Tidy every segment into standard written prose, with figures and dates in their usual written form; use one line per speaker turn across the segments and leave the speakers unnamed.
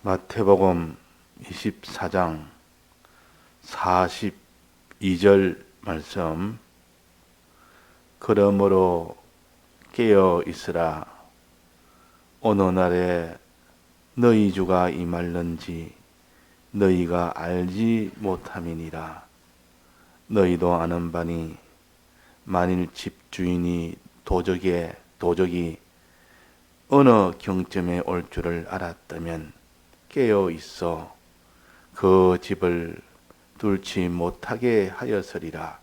마태복음 24장 42절 말씀. 그러므로 깨어 있으라. 어느 날에 너희 주가 임할는지 너희가 알지 못함이니라. 너희도 아는 바니 만일 집주인이 도적이 어느 경점에 올 줄을 알았다면 깨어 있어 그 집을 뚫지 못하게 하였으리라.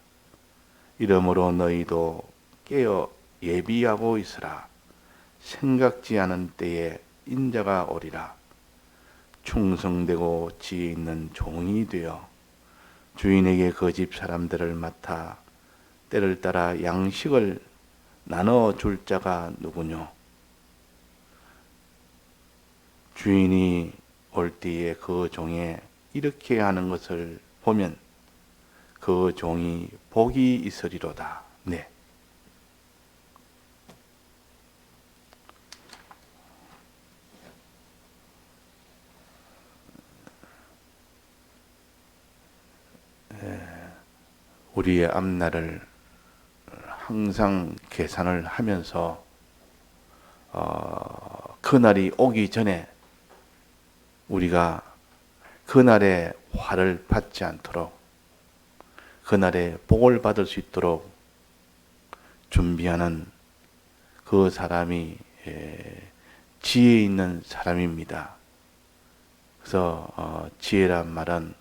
이러므로 너희도 깨어 예비하고 있으라. 생각지 않은 때에 인자가 오리라. 충성되고 지혜 있는 종이 되어 주인에게 그 집 사람들을 맡아 때를 따라 양식을 나눠 줄 자가 누구뇨? 주인이 올 때에 그 종에 이렇게 하는 것을 보면 그 종이 복이 있으리로다. 네. 우리의 앞날을 항상 계산을 하면서 그날이 오기 전에 우리가 그날의 화를 받지 않도록, 그날의 복을 받을 수 있도록 준비하는 그 사람이 지혜 있는 사람입니다. 그래서 지혜란 말은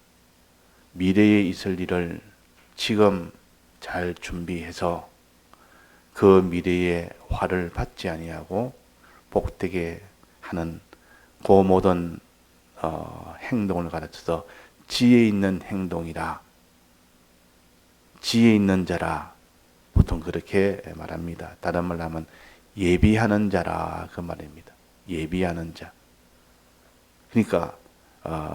미래에 있을 일을 지금 잘 준비해서 그 미래의 화를 받지 아니하고 복되게 하는 그 모든 행동을 가르쳐서 지혜 있는 행동이라, 지혜 있는 자라, 보통 그렇게 말합니다. 다른 말로 하면 예비하는 자라, 그 말입니다. 예비하는 자. 그러니까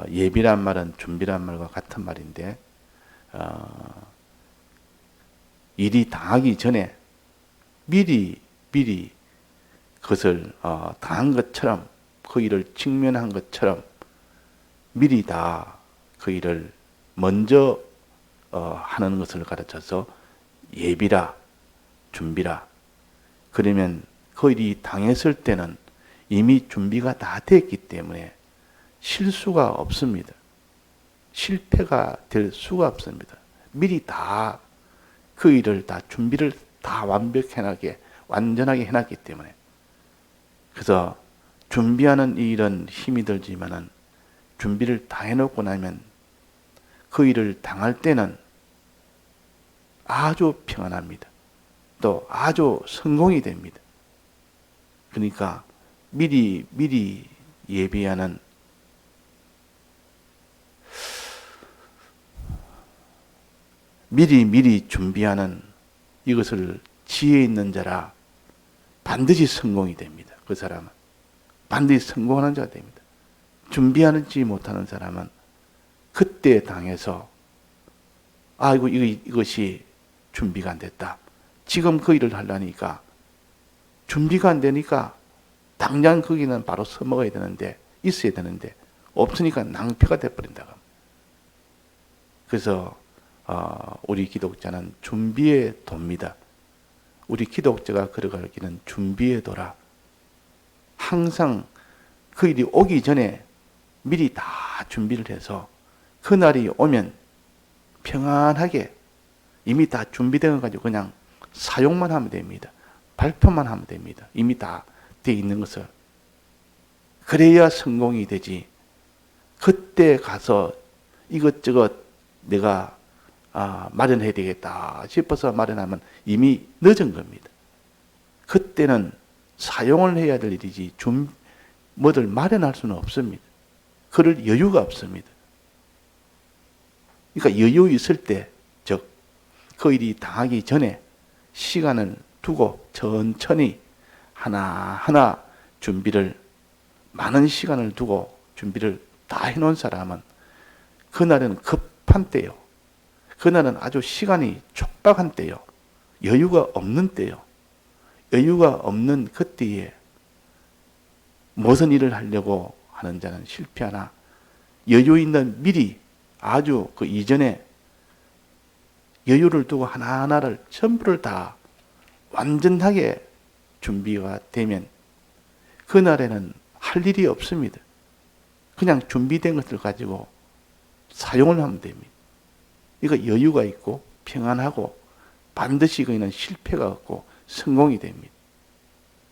예비란 말은 준비란 말과 같은 말인데, 일이 당하기 전에 미리 그것을 당한 것처럼, 그 일을 직면한 것처럼 미리 다 그 일을 먼저 하는 것을 가르쳐서 예비라, 준비라. 그러면 그 일이 당했을 때는 이미 준비가 다 됐기 때문에 실수가 없습니다. 실패가 될 수가 없습니다. 미리 다 그 일을 다 준비를 다 완전하게 해놨기 때문에. 그래서 준비하는 이 일은 힘이 들지만은 준비를 다 해놓고 나면 그 일을 당할 때는 아주 평안합니다. 또 아주 성공이 됩니다. 그러니까 미리 예비하는, 미리 준비하는 이것을 지혜 있는 자라 반드시 성공이 됩니다. 그 사람은 반드시 성공하는 자가 됩니다. 준비하지 못하는 사람은 그때 당해서 이것이 준비가 안 됐다. 지금 그 일을 하려니까 준비가 안 되니까 당장 거기는 바로 써먹어야 되는데, 있어야 되는데 없으니까 낭패가 돼버린다. 그래서 우리 기독자는 준비의 도입니다. 우리 기독자가 걸어갈 길은 준비의 도라. 항상 그 일이 오기 전에 미리 다 준비를 해서 그날이 오면 평안하게 이미 다 준비된 거 가지고 그냥 사용만 하면 됩니다. 발표만 하면 됩니다. 이미 다 돼 있는 것을. 그래야 성공이 되지. 그때 가서 이것저것 내가 마련해야 되겠다 싶어서 마련하면 이미 늦은 겁니다. 그때는 사용을 해야 될 일이지 뭐를 마련할 수는 없습니다. 그럴 여유가 없습니다. 그러니까 여유 있을 때, 즉 그 일이 당하기 전에 시간을 두고 천천히 하나하나 많은 시간을 두고 준비를 다 해놓은 사람은 그날은 급한 때요. 그날은 아주 시간이 촉박한 때요. 여유가 없는 때요. 여유가 없는 그때에 무슨 일을 하려고 하는 자는 실패하나 여유 있는 미리 아주 그 이전에 여유를 두고 하나하나를 전부를 다 완전하게 준비가 되면 그날에는 할 일이 없습니다. 그냥 준비된 것을 가지고 사용을 하면 됩니다. 이거 여유가 있고 평안하고 반드시 그는 실패가 없고 성공이 됩니다.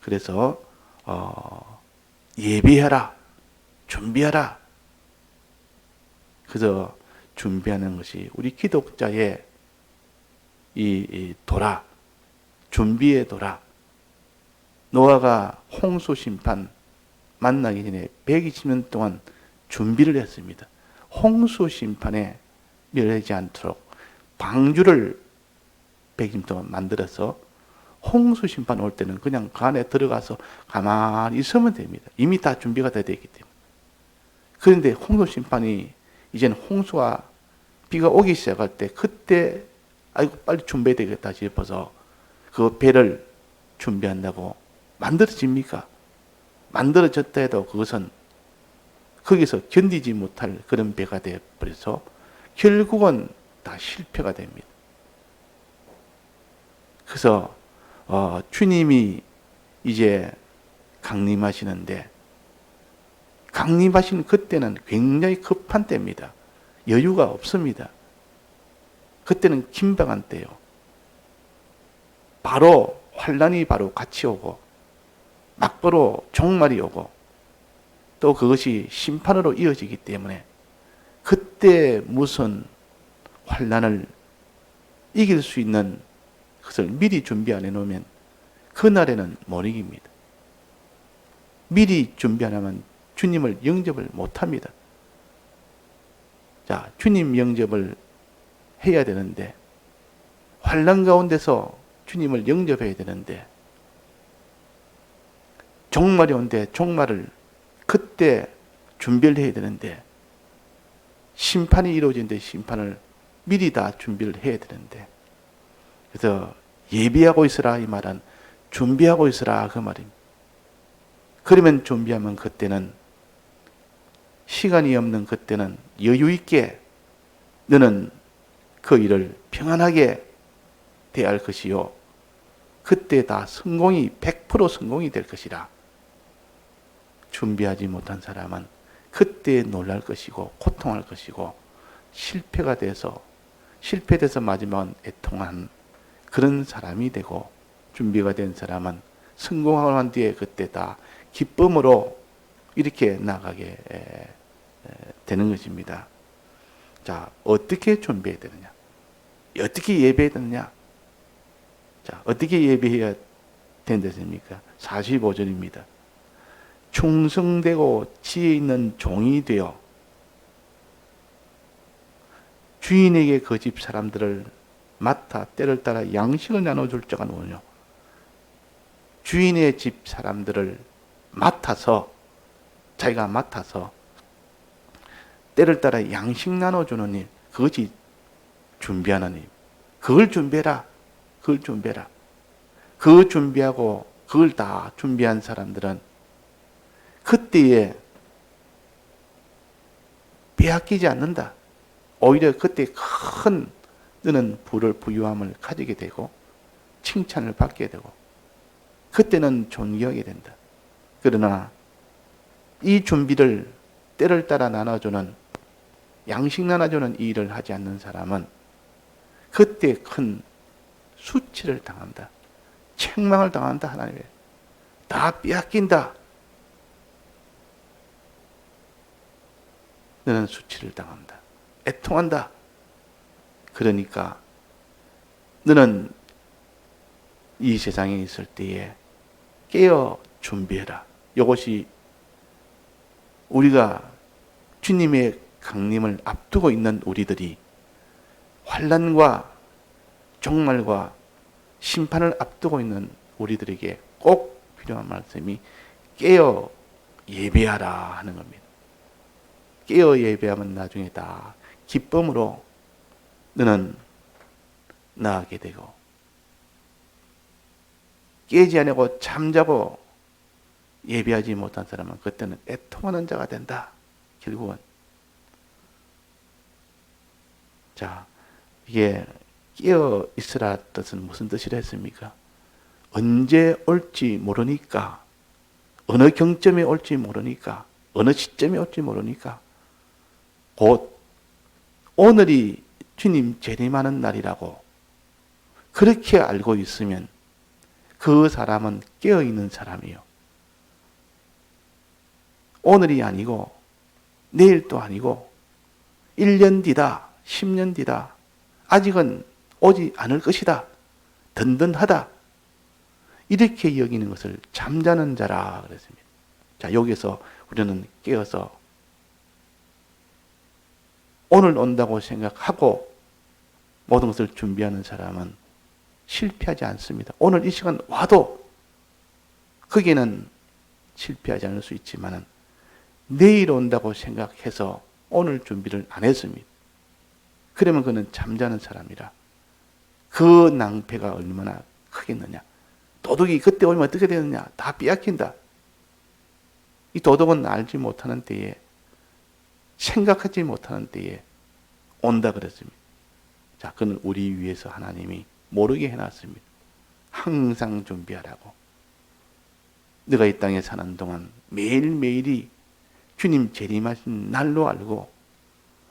그래서 예비하라, 준비하라. 그래서 준비하는 것이 우리 기독자의 이 도라, 준비의 도라. 노아가 홍수 심판 만나기 전에 120년 동안 준비를 했습니다. 홍수 심판에 멸하지 않도록 방주를 120년 동안 만들어서 홍수 심판 올 때는 그냥 그 안에 들어가서 가만히 있으면 됩니다. 이미 다 준비가 다 되어 있기 때문에. 그런데 홍수 심판이 이제는 홍수와 비가 오기 시작할 때 그때 아이고 빨리 준비해야 되겠다 싶어서 그 배를 준비한다고 만들어집니까? 만들어졌다 해도 그것은 거기서 견디지 못할 그런 배가 되어버려서 결국은 다 실패가 됩니다. 그래서 주님이 이제 강림하시는데 강림하신 그때는 굉장히 급한 때입니다. 여유가 없습니다. 그때는 긴박한 때요. 바로 환란이 바로 같이 오고 막바로 종말이 오고 또 그것이 심판으로 이어지기 때문에 그때 무슨 환란을 이길 수 있는 것을 미리 준비 안 해놓으면 그날에는 못 이깁니다. 미리 준비 안 하면 주님을 영접을 못합니다. 자, 주님 영접을 해야 되는데 환란 가운데서 주님을 영접해야 되는데 종말이 온데 종말을 그때 준비를 해야 되는데 심판이 이루어지는데 심판을 미리 다 준비를 해야 되는데 그래서 예비하고 있으라 이 말은 준비하고 있으라 그 말입니다. 그러면 준비하면 그때는 시간이 없는 그때는 여유 있게 너는 그 일을 평안하게 대할 것이요. 그때 다 성공이 100% 성공이 될 것이라. 준비하지 못한 사람은 그때 놀랄 것이고 고통할 것이고 실패돼서 마지막은 애통한 그런 사람이 되고 준비가 된 사람은 성공하고 난 뒤에 그때 다 기쁨으로 이렇게 나가게 되는 것입니다. 자, 어떻게 준비해야 되느냐? 어떻게 예배해야 되느냐? 자, 어떻게 예배해야 된다습니까? 45절입니다. 충성되고 지혜 있는 종이 되어 주인에게 그 집 사람들을 맡아 때를 따라 양식을 나눠줄 자가 누구냐? 주인의 집 사람들을 자기가 맡아서 때를 따라 양식 나눠주는 일, 그것이 준비하는 일. 그걸 준비해라. 그걸 준비해라. 그거 준비하고 그걸 다 준비한 사람들은 그때에 빼앗기지 않는다. 오히려 그때 큰 너는 부유함을 가지게 되고 칭찬을 받게 되고 그때는 존경하게 된다. 그러나 이 준비를 때를 따라 나눠주는 양식 나눠주는 이 일을 하지 않는 사람은 그때 큰 수치를 당한다. 책망을 당한다. 하나님의 다 빼앗긴다. 너는 수치를 당한다. 애통한다. 그러니까 너는 이 세상에 있을 때에 깨어 준비해라. 이것이 우리가 주님의 강림을 앞두고 있는 우리들이 환난과 종말과 심판을 앞두고 있는 우리들에게 꼭 필요한 말씀이 깨어 예배하라 하는 겁니다. 깨어 예배하면 나중에 다 기쁨으로 너는 나가게 되고 깨지 않고 잠자고 예배하지 못한 사람은 그때는 애통하는 자가 된다. 결국은. 자, 이게 깨어 있으라 뜻은 무슨 뜻이라 했습니까? 언제 올지 모르니까, 어느 경점에 올지 모르니까, 어느 시점에 올지 모르니까, 곧 오늘이 주님 재림하는 날이라고 그렇게 알고 있으면 그 사람은 깨어있는 사람이요. 오늘이 아니고 내일도 아니고 1년 뒤다, 10년 뒤다, 아직은 오지 않을 것이다, 든든하다, 이렇게 여기는 것을 잠자는 자라 그랬습니다. 자, 여기서 우리는 깨어서 오늘 온다고 생각하고 모든 것을 준비하는 사람은 실패하지 않습니다. 오늘 이 시간 와도 거기는 실패하지 않을 수 있지만 내일 온다고 생각해서 오늘 준비를 안 했습니다. 그러면 그는 잠자는 사람이라 그 낭패가 얼마나 크겠느냐. 도둑이 그때 오면 어떻게 되느냐. 다 빼앗긴다. 이 도둑은 알지 못하는 때에, 생각하지 못하는 때에 온다 그랬습니다. 자, 그는 우리 위해서 하나님이 모르게 해놨습니다. 항상 준비하라고. 네가 이 땅에 사는 동안 매일매일이 주님 재림하신 날로 알고,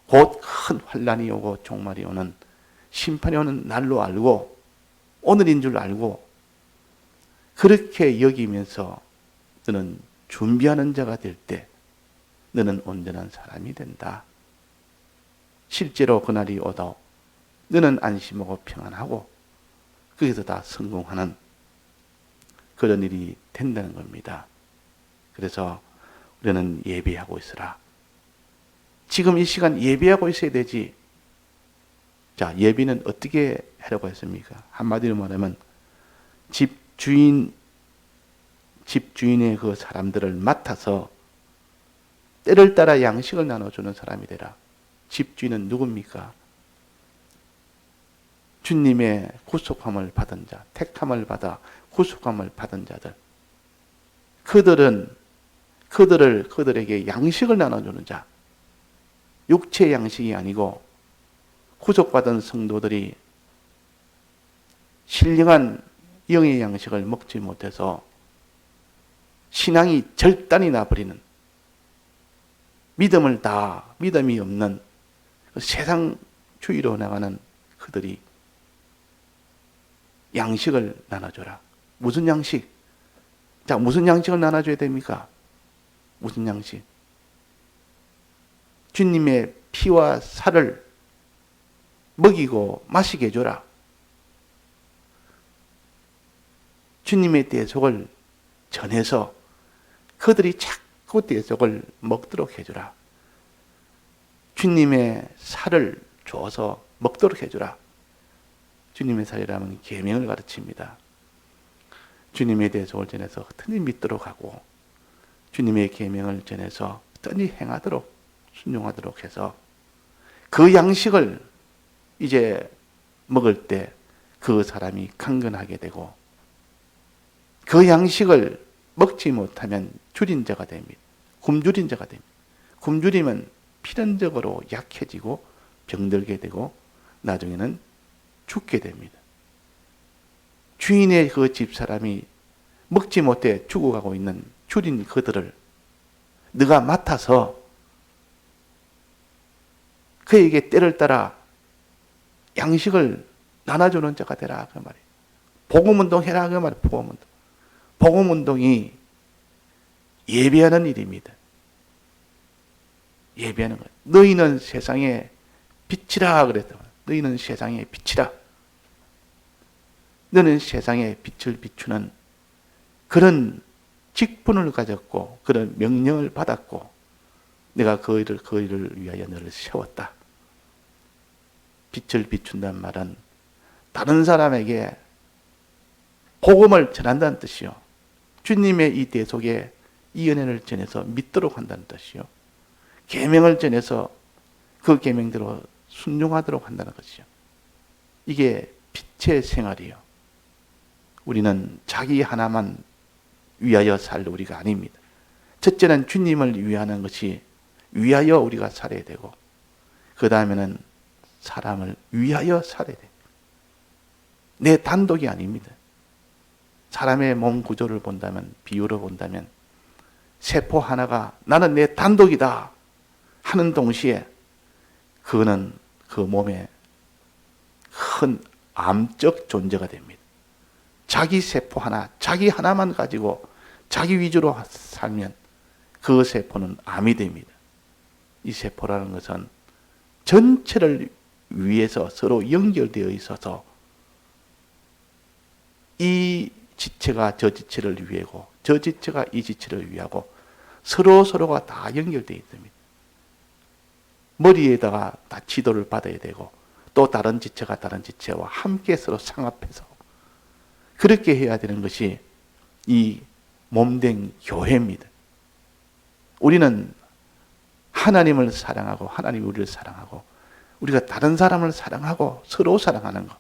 곧 큰 환란이 오고 종말이 오는, 심판이 오는 날로 알고, 오늘인 줄 알고, 그렇게 여기면서 너는 준비하는 자가 될 때 너는 온전한 사람이 된다. 실제로 그날이 오도 너는 안심하고 평안하고 거기서 다 성공하는 그런 일이 된다는 겁니다. 그래서 우리는 예배하고 있으라. 지금 이 시간 예배하고 있어야 되지. 자, 예배는 어떻게 하려고 했습니까? 한마디로 말하면 집주인의 그 사람들을 맡아서 때를 따라 양식을 나눠주는 사람이 되라. 집주인은 누굽니까? 주님의 구속함을 받은 자, 택함을 받아 구속함을 받은 자들. 그들에게 양식을 나눠주는 자. 육체 양식이 아니고 구속받은 성도들이 신령한 영의 양식을 먹지 못해서 신앙이 절단이 나버리는, 믿음이 없는 세상주의로 나가는 그들이 양식을 나눠줘라. 무슨 양식? 자, 무슨 양식을 나눠줘야 됩니까? 무슨 양식? 주님의 피와 살을 먹이고 마시게 해줘라. 주님의 대속을 전해서 그들이 자꾸 대속을 먹도록 해주라. 주님의 살을 줘서 먹도록 해주라. 주님의 살이라면 계명을 가르칩니다. 주님의 대속을 전해서 어떤지 믿도록 하고, 주님의 계명을 전해서 어떤지 행하도록, 순종하도록 해서 그 양식을 이제 먹을 때 그 사람이 강건하게 되고, 그 양식을 먹지 못하면 줄인 자가 됩니다. 굶주린 자가 됩니다. 굶주리면 필연적으로 약해지고 병들게 되고 나중에는 죽게 됩니다. 주인의 그 집사람이 먹지 못해 죽어가고 있는 줄인 그들을 네가 맡아서 그에게 때를 따라 양식을 나눠주는 자가 되라 그 말이에요. 복음운동 해라 그 말이에요. 복음운동. 복음운동이 예배하는 일입니다. 예배하는 거예요. 너희는 세상의 빛이라 그랬다. 너희는 세상의 빛이라. 너는 세상의 빛을 비추는 그런 직분을 가졌고 그런 명령을 받았고 내가 그 일을 위하여 너를 세웠다. 빛을 비춘다는 말은 다른 사람에게 복음을 전한다는 뜻이요. 주님의 이 대속에 이 은혜를 전해서 믿도록 한다는 뜻이요. 계명을 전해서 그 계명대로 순종하도록 한다는 것이요. 이게 빛의 생활이요. 우리는 자기 하나만 위하여 살 우리가 아닙니다. 첫째는 주님을 위하는 것이 위하여 우리가 살아야 되고, 그 다음에는 사람을 위하여 살아야 돼요. 내 단독이 아닙니다. 사람의 몸 구조를 본다면, 비유로 본다면 세포 하나가 나는 내 단독이다 하는 동시에 그거는 그 몸에 큰 암적 존재가 됩니다. 자기 세포 하나, 자기 하나만 가지고 자기 위주로 살면 그 세포는 암이 됩니다. 이 세포라는 것은 전체를 위해서 서로 연결되어 있어서 이 지체가 저 지체를 위하고 저 지체가 이 지체를 위하고 서로가 다 연결되어 있습니다. 머리에다가 다 지도를 받아야 되고 또 다른 지체가 다른 지체와 함께 서로 상합해서 그렇게 해야 되는 것이 이 몸된 교회입니다. 우리는 하나님을 사랑하고 하나님이 우리를 사랑하고 우리가 다른 사람을 사랑하고 서로 사랑하는 것,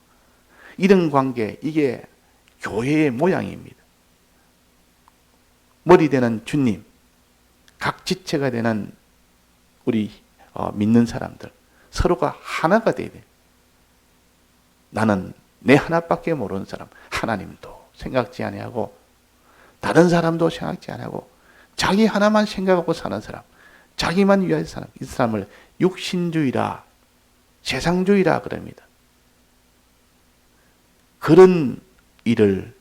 이런 관계, 이게 교회의 모양입니다. 머리 되는 주님, 각 지체가 되는 우리 믿는 사람들, 서로가 하나가 돼야 돼요. 나는 내 하나밖에 모르는 사람, 하나님도 생각지 아니하고 다른 사람도 생각지 아니하고 자기 하나만 생각하고 사는 사람, 자기만 위하여 사는 이 사람을 육신주의라, 세상주의라 그럽니다. 그런 일을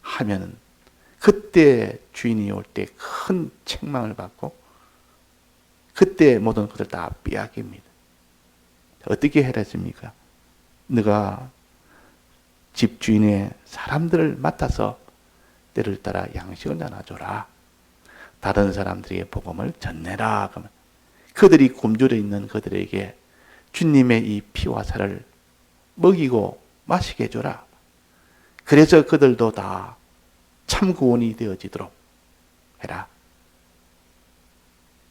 하면 그때 주인이 올 때 큰 책망을 받고 그때 모든 것을 다 빼앗깁니다. 어떻게 해야 됩니까? 너가 집주인의 사람들을 맡아서 때를 따라 양식을 나눠줘라. 다른 사람들에게 복음을 전해라. 그러면 그들이 굶주려 있는 그들에게 주님의 이 피와 살을 먹이고 마시게 해줘라. 그래서 그들도 다 참 구원이 되어지도록 해라.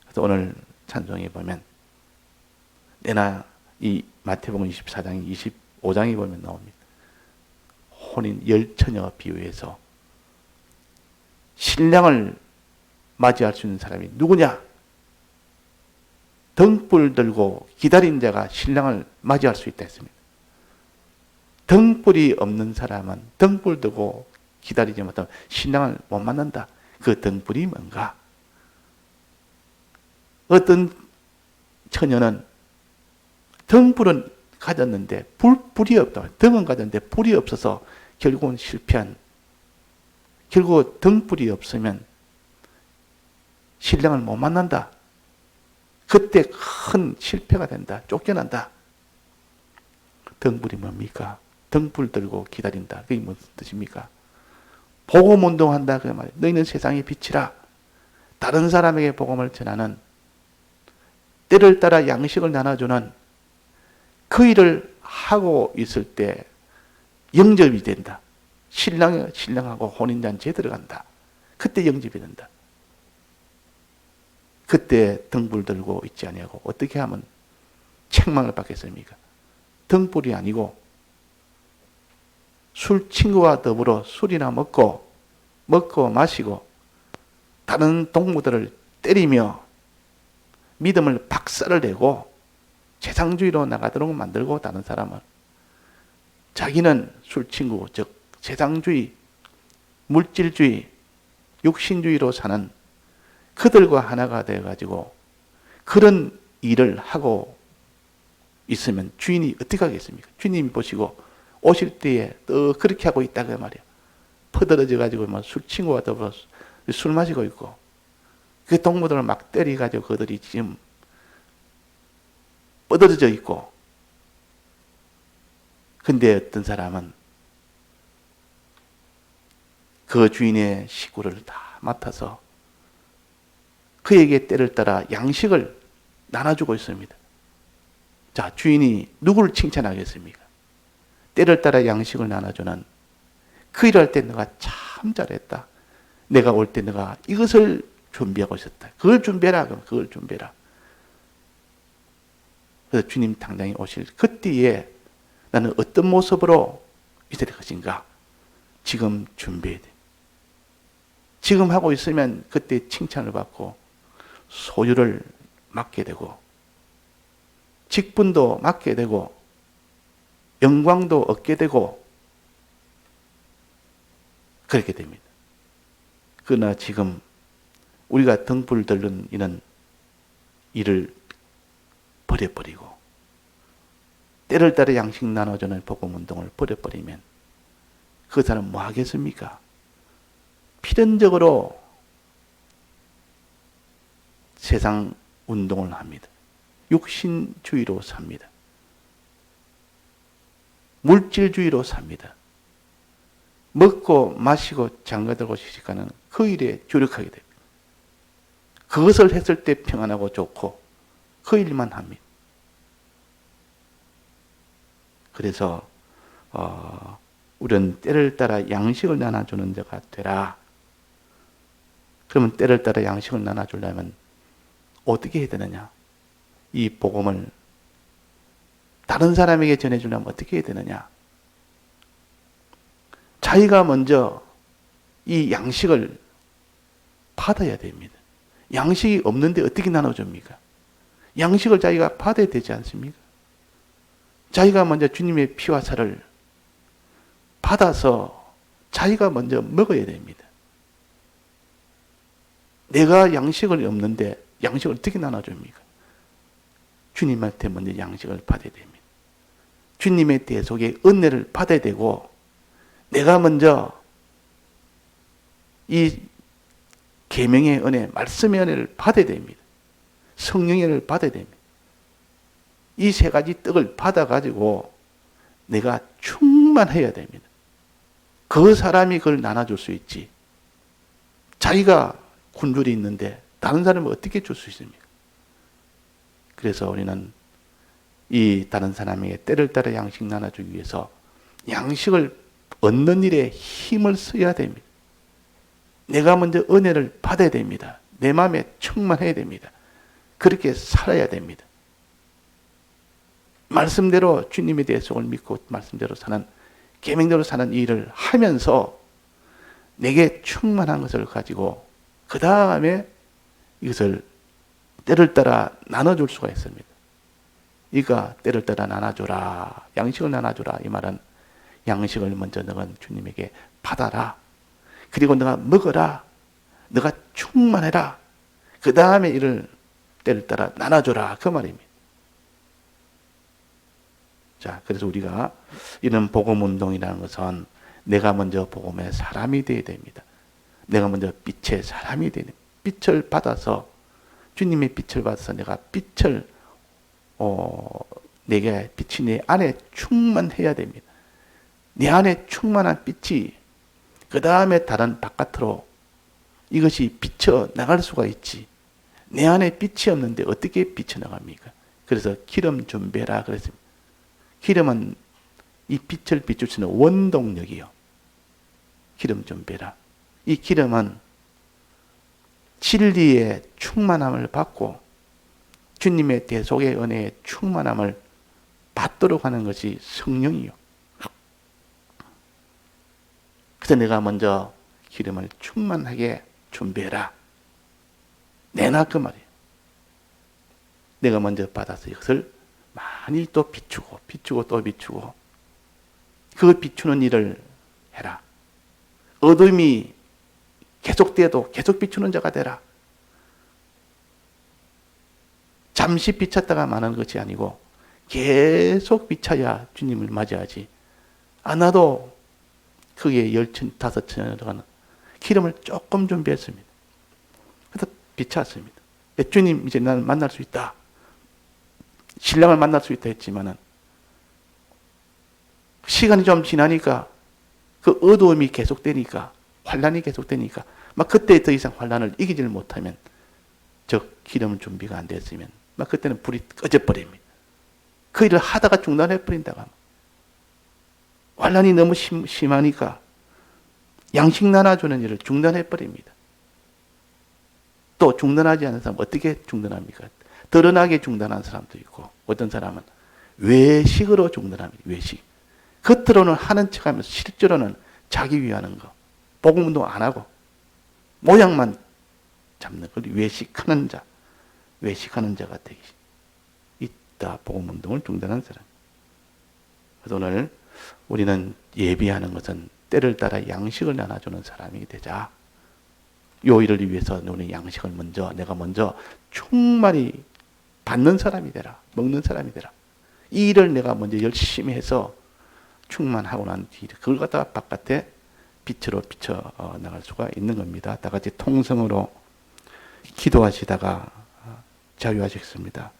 그래서 오늘 찬송에 보면 내나 이 마태복음 24장 25장에 보면 나옵니다. 혼인 열처녀 비유에서 신랑을 맞이할 수 있는 사람이 누구냐? 등불 들고 기다린 자가 신랑을 맞이할 수 있다 했습니다. 등불이 없는 사람은 등불 들고 기다리지 못하면 신랑을 못 만난다. 그 등불이 뭔가? 어떤 처녀는 등불은 가졌는데 불이 없다. 등은 가졌는데 불이 없어서 결국은 실패한. 결국 등불이 없으면 신랑을 못 만난다. 그때 큰 실패가 된다. 쫓겨난다. 등불이 뭡니까? 등불 들고 기다린다. 그게 무슨 뜻입니까? 복음 운동한다. 그 말이에요. 너희는 세상의 빛이라. 다른 사람에게 복음을 전하는, 때를 따라 양식을 나눠주는 그 일을 하고 있을 때 영접이 된다. 신랑하고 혼인잔치에 들어간다. 그때 영접이 된다. 그때 등불 들고 있지 아니하고 어떻게 하면 책망을 받겠습니까? 등불이 아니고 술 친구와 더불어 술이나 먹고 마시고 다른 동무들을 때리며 믿음을 박살을 내고 세상주의로 나가도록 만들고, 다른 사람은 자기는 술 친구, 즉 세상주의, 물질주의, 육신주의로 사는 그들과 하나가 되어가지고 그런 일을 하고 있으면 주인이 어떻게 하겠습니까? 주인이 보시고 오실 때에 또 그렇게 하고 있다 그 말이야. 퍼들어져가지고 술 친구와 더불어 술 마시고 있고 그 동무들을 막 때려가지고 그들이 지금 뻗어져 있고, 근데 어떤 사람은 그 주인의 식구를 다 맡아서 그에게 때를 따라 양식을 나눠주고 있습니다. 자, 주인이 누구를 칭찬하겠습니까? 때를 따라 양식을 나눠주는 그 일을 할 때 너가 참 잘했다. 내가 올 때 너가 이것을 준비하고 있었다. 그걸 준비해라. 그럼 그걸 준비해라. 그래서 주님 당당히 오실 그때에 나는 어떤 모습으로 있어야 될 것인가? 지금 준비해야 돼. 지금 하고 있으면 그때 칭찬을 받고 소유를 맡게 되고 직분도 맡게 되고 영광도 얻게 되고 그렇게 됩니다. 그러나 지금 우리가 등불 들는 이는 일을 버려버리고 때를 따라 양식 나눠주는 복음운동을 버려버리면 그 사람 뭐 하겠습니까? 필연적으로 세상 운동을 합니다. 육신주의로 삽니다. 물질주의로 삽니다. 먹고 마시고 장가들고 시집가는 그 일에 주력하게 됩니다. 그것을 했을 때 평안하고 좋고 그 일만 합니다. 그래서 우리는 때를 따라 양식을 나눠주는 자가 되라. 그러면 때를 따라 양식을 나눠주려면 어떻게 해야 되느냐? 이 복음을 다른 사람에게 전해주려면 어떻게 해야 되느냐? 자기가 먼저 이 양식을 받아야 됩니다. 양식이 없는데 어떻게 나눠줍니까? 양식을 자기가 받아야 되지 않습니까? 자기가 먼저 주님의 피와 살을 받아서 자기가 먼저 먹어야 됩니다. 내가 양식을 없는데 양식을 어떻게 나눠줍니까? 주님한테 먼저 양식을 받아야 됩니다. 주님의 대속의 은혜를 받아야 되고 내가 먼저 이 계명의 은혜, 말씀의 은혜를 받아야 됩니다. 성령의 은혜를 받아야 됩니다. 이 세 가지 떡을 받아가지고 내가 충만해야 됩니다. 그 사람이 그걸 나눠줄 수 있지. 자기가 굶주려 있는데 다른 사람은 어떻게 줄 수 있습니까? 그래서 우리는 이 다른 사람에게 때를 따라 양식 나눠주기 위해서 양식을 얻는 일에 힘을 써야 됩니다. 내가 먼저 은혜를 받아야 됩니다. 내 마음에 충만해야 됩니다. 그렇게 살아야 됩니다. 말씀대로 주님의 대속을 믿고 말씀대로 사는 계명대로 사는 일을 하면서 내게 충만한 것을 가지고 그 다음에 이것을 때를 따라 나눠줄 수가 있습니다. 이가 때를 따라 나눠줘라. 양식을 나눠줘라. 이 말은 양식을 먼저 너가 주님에게 받아라. 그리고 너가 먹어라. 너가 충만해라. 그 다음에 이를 때를 따라 나눠줘라. 그 말입니다. 자, 그래서 우리가 이런 복음운동이라는 것은 내가 먼저 복음의 사람이 되어야 됩니다. 내가 먼저 빛의 사람이 되는 빛을 받아서 주님의 빛을 받아서 내가 빛을 내게 빛이 내 안에 충만해야 됩니다. 내 안에 충만한 빛이 그 다음에 다른 바깥으로 이것이 비쳐 나갈 수가 있지. 내 안에 빛이 없는데 어떻게 비쳐 나갑니까? 그래서 기름 준비해라 그랬습니다. 기름은 이 빛을 비출 수 있는 원동력이요. 기름 준비해라. 이 기름은 진리의 충만함을 받고 주님의 대속의 은혜의 충만함을 받도록 하는 것이 성령이요. 그래서 내가 먼저 기름을 충만하게 준비해라. 내놔 그 말이에요. 내가 먼저 받아서 이것을 많이 또 비추고 또 비추고 그 비추는 일을 해라. 어둠이 계속돼도 계속 비추는 자가 되라. 잠시 비쳤다가 마는 것이 아니고 계속 비춰야 주님을 맞이하지. 나도 크게 10천, 5천에 들어가는 기름을 조금 준비했습니다. 그래서 비쳤습니다. 주님 이제 나를 만날 수 있다. 신랑을 만날 수 있다 했지만은 시간이 좀 지나니까 그 어두움이 계속되니까 환란이 계속되니까 막 그때 더 이상 환란을 이기지를 못하면 저 기름 준비가 안 됐으면 막 그때는 불이 꺼져버립니다. 그 일을 하다가 중단해버린다고 합니다. 환란이 너무 심하니까 양식 나눠주는 일을 중단해버립니다. 또 중단하지 않은 사람은 어떻게 중단합니까? 드러나게 중단한 사람도 있고 어떤 사람은 외식으로 중단합니다. 외식. 겉으로는 하는 척하면서 실제로는 자기 위하는 거. 복음운동 안 하고 모양만 잡는 걸 외식하는 자, 외식하는 자가 되기 있다. 복음운동을 중단한 사람. 그래서 오늘 우리는 예비하는 것은 때를 따라 양식을 나눠주는 사람이 되자. 요 일을 위해서 우리는 양식을 내가 먼저 충만히 받는 사람이 되라. 먹는 사람이 되라. 이 일을 내가 먼저 열심히 해서 충만하고 난 뒤에 그걸 갖다가 바깥에 빛으로 비춰 나갈 수가 있는 겁니다. 다 같이 통성으로 기도하시다가 자유하시겠습니다.